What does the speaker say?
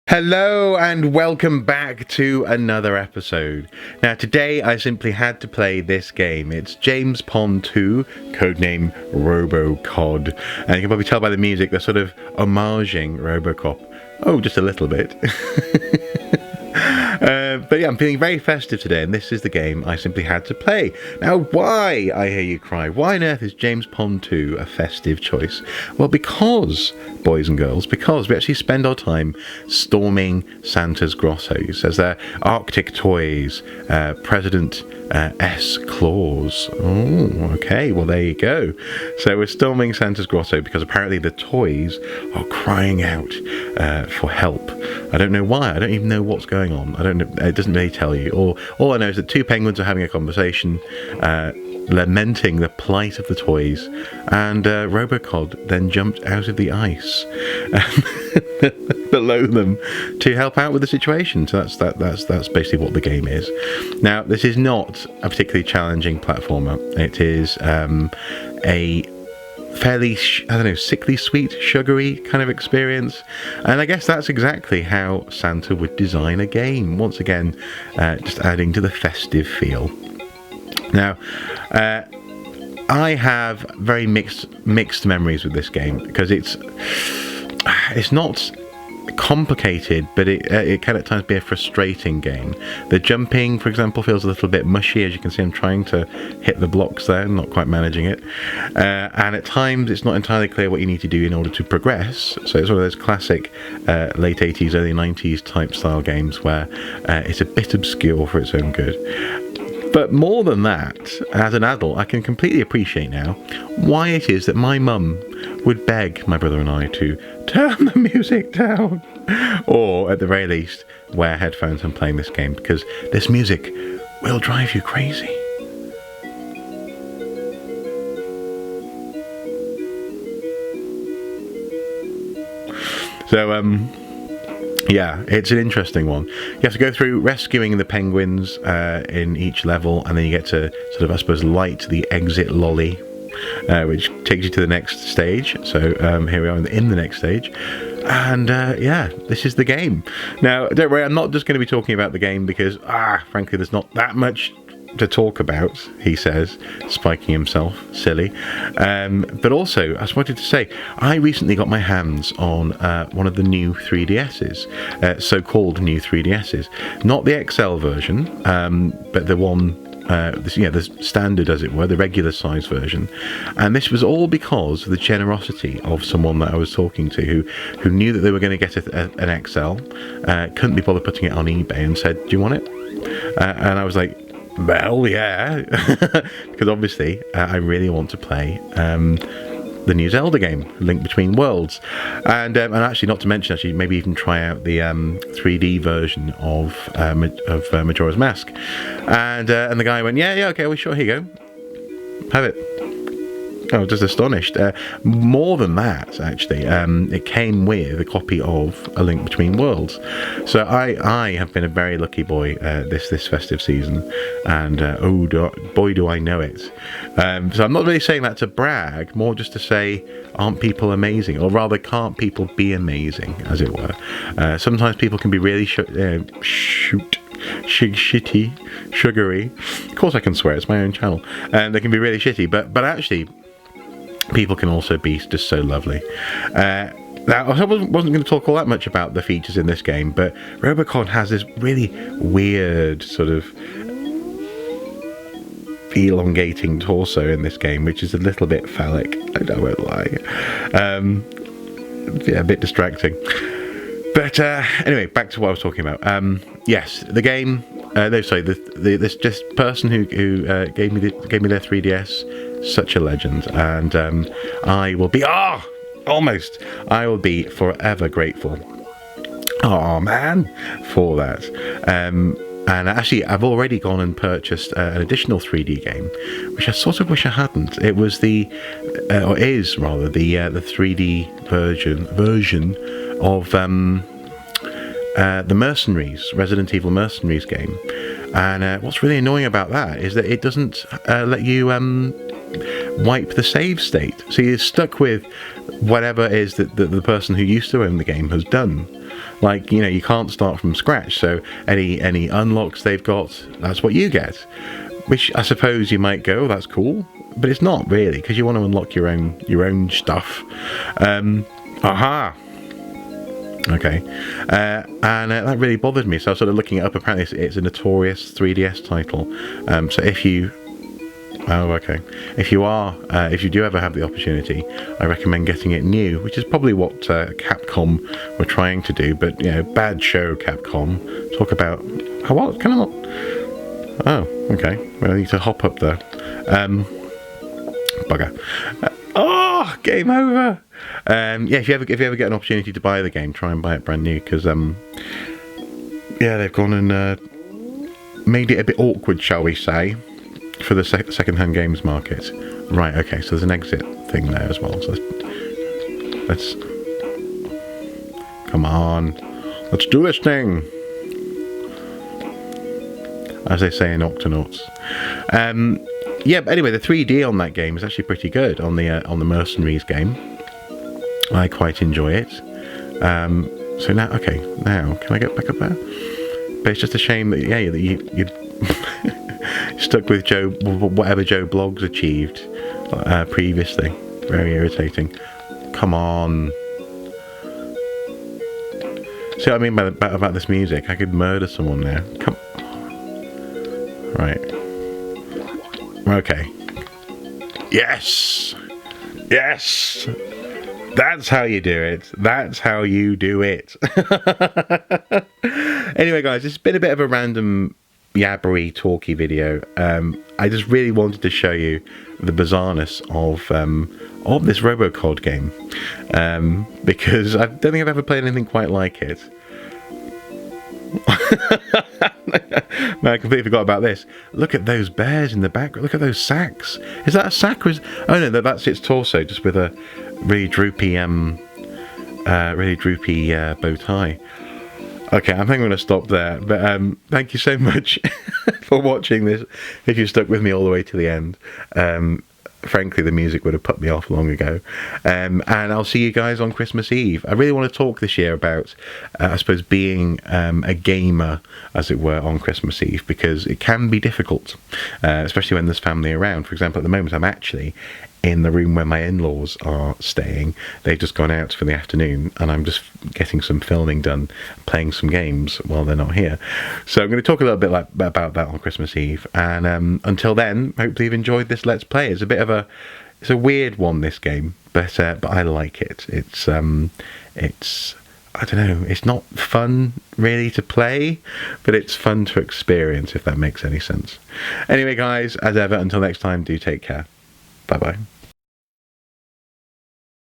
Hello and welcome back to another episode. Now today I simply had to play this game. It's James Pond 2, codename RoboCod. And you can probably tell by the music they're sort of homaging Robocop. Oh, just a little bit. But yeah, I'm feeling very festive today, and this is the game I simply had to play. Now, why, I hear you cry, why on earth is James Pond 2 a festive choice? Well, because, boys and girls, because we actually spend our time storming Santa's grottos as their Arctic toys, President S. Claus. Oh, okay, well there you go. So we're storming Santa's grotto because apparently the toys are crying out for help. I don't know why, I don't even know what's going on. I don't know, it doesn't really tell you. All I know is that two penguins are having a conversation, lamenting the plight of the toys, and Robocod then jumped out of the ice below them to help out with the situation. So that's basically what the game is. Now, this is not a particularly challenging platformer. It is a fairly, sickly sweet, sugary kind of experience, and I guess that's exactly how Santa would design a game. Once again, just adding to the festive feel. Now, I have very mixed memories with this game because it's not complicated, but it can at times be a frustrating game. The jumping, for example, feels a little bit mushy. As you can see, I'm trying to hit the blocks there, not quite managing it, and at times it's not entirely clear what you need to do in order to progress. So it's one of those classic late 80s, early 90s type style games where it's a bit obscure for its own good. But more than that, as an adult, I can completely appreciate now why it is that my mum would beg my brother and I to turn the music down, or at the very least wear headphones and playing this game, because this music will drive you crazy. So yeah, it's an interesting one. You have to go through rescuing the penguins in each level, and then you get to sort of, I suppose, light the exit lolly, which takes you to the next stage. So here we are in the next stage. And yeah, this is the game. Now, don't worry, I'm not just going to be talking about the game because, frankly, there's not that much to talk about, he says, spiking himself, silly. But also, I just wanted to say, I recently got my hands on one of the new 3DSs, so-called new 3DSs. Not the XL version, but the one, the standard, as it were, the regular size version. And this was all because of the generosity of someone that I was talking to who knew that they were going to get an XL, couldn't be bothered putting it on eBay, and said, do you want it? And I was like, well, yeah, because obviously I really want to play the new Zelda game, Link Between Worlds, and actually, not to mention, maybe even try out the 3D version of Majora's Mask. And the guy went, yeah, okay, well, sure, here you go, have it. I was just astonished. More than that, actually, it came with a copy of A Link Between Worlds. So I have been a very lucky boy this festive season, and boy do I know it. So I'm not really saying that to brag, more just to say, aren't people amazing? Or rather, can't people be amazing, as it were? Sometimes people can be really shitty, sugary. Of course I can swear, it's my own channel. And they can be really shitty, but actually, people can also be just so lovely. Now, I wasn't going to talk all that much about the features in this game, but Robocod has this really weird sort of elongating torso in this game, which is a little bit phallic, I won't lie. Yeah, a bit distracting. But anyway, back to what I was talking about. Yes, the game. This just person who gave me their 3DS. Such a legend, and I will be I will be forever grateful. Oh man, for that. And actually, I've already gone and purchased an additional 3D game, which I sort of wish I hadn't. It was the 3D version of the Mercenaries, Resident Evil Mercenaries game. And what's really annoying about that is that it doesn't let you wipe the save state, so you're stuck with whatever it is that the person who used to own the game has done. Like, you know, you can't start from scratch, so any unlocks they've got, that's what you get. Which I suppose you might go, oh, that's cool, but it's not really, because you want to unlock your own stuff. Aha! Okay, and that really bothered me, so I was sort of looking it up. Apparently it's a notorious 3DS title, so if you... Oh, okay. If you do ever have the opportunity, I recommend getting it new, which is probably what Capcom were trying to do, but, you know, bad show, Capcom. Talk about... Oh, what? Can I not... Oh, okay. Well, I need to hop up there. Bugger. Oh, game over! Yeah, if you ever get an opportunity to buy the game, try and buy it brand new, because, yeah, they've gone and made it a bit awkward, shall we say, for the second-hand games market. Right, okay, so there's an exit thing there as well. So let's come on, let's do this thing, as they say in Octonauts. Yeah, but anyway, the 3D on that game is actually pretty good on the Mercenaries game. I quite enjoy it. So now, okay, now can I get back up there? But it's just a shame that you stuck with whatever Joe Bloggs achieved previously. Very irritating. Come on. See what I mean about this music? I could murder someone now. Come. Right. Okay. Yes. Yes. That's how you do it. That's how you do it. Anyway, guys, it's been a bit of a random yabbery talky video. I just really wanted to show you the bizarreness of this RoboCod game, because I don't think I've ever played anything quite like it. Man, I completely forgot about this. Look at those bears in the back. Look at those sacks. Is that a sack? Or is... Oh no, that's its torso, just with a really droopy bow tie. Okay, I think I'm going to stop there. But thank you so much for watching this. If you stuck with me all the way to the end. Frankly, the music would have put me off long ago. And I'll see you guys on Christmas Eve. I really want to talk this year about, I suppose, being a gamer, as it were, on Christmas Eve, because it can be difficult, especially when there's family around. For example, at the moment, I'm actually in the room where my in-laws are staying. They've just gone out for the afternoon, and I'm just getting some filming done, playing some games while they're not here. So I'm going to talk a little bit about that on Christmas Eve, and until then, hopefully you've enjoyed this Let's Play. It's a weird one, this game, but I like it. It's I don't know, it's not fun really to play, but it's fun to experience, if that makes any sense. Anyway, guys, as ever, until next time, do take care. Bye-bye.